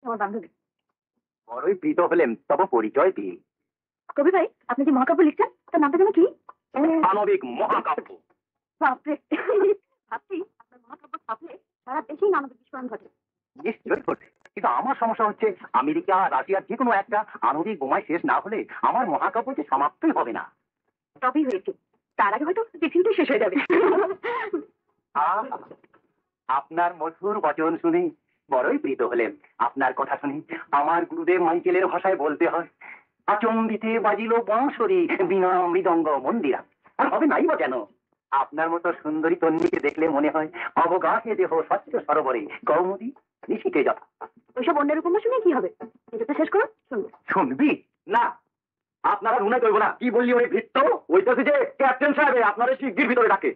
আমার বান্ধবী। বড়ই প্রীত হলেন, তবে পরিচয় দিই। কবি ভাই, আপনি যে মহাকাব্য লিখছেন তার নামটা যেন কি? মানবিক মহাকাব্য। বাপরে, ভাবছি আপনার মহাকাব্য ছাপলে সারা দেশেই মানবিক বিস্ফোরণ ঘটে। নিশ্চয়ই করছে, কিন্তু আমার সমস্যা হচ্ছে আমেরিকা রাশিয়ার যে কোনো একটা আণবিক বোমায় শেষ না হলে আমার মহাকাব্য যে সমাপ্তই হবে না। তবেই হয়েছে, তার আগে হয়তো পৃথিবীটাই শেষ হয়ে যাবে। আহ, আপনার মধুর বচন শুনে বড়ই প্রীত হলেন। আপনার কথা শুনে আমার গুরুদেব মাইকেলের ভাষায় বলতে হয়, আচম্বিতে বাজিল বাঁশরি বিনা মৃদঙ্গ মন্দিরা। আর হবে নাই বা কেন? আপনার মতো সুন্দরী তন্বীকে দেখলে মনে হয় অবগাহে দেহ স্বচ্ছ সরোবরে কৌমুদী নিশিতে যথা। ওইসব অন্যের উপমা শুনে কি হবে? এটা তো শেষ করো, শুনবো। শুনবি না? আপনারা রুনা করবো না। কি বললি ওই ভিত্ত? ওইটা যে ক্যাপ্টেন সাহেব আপনারা শিগগির ভিতরে ডাকে।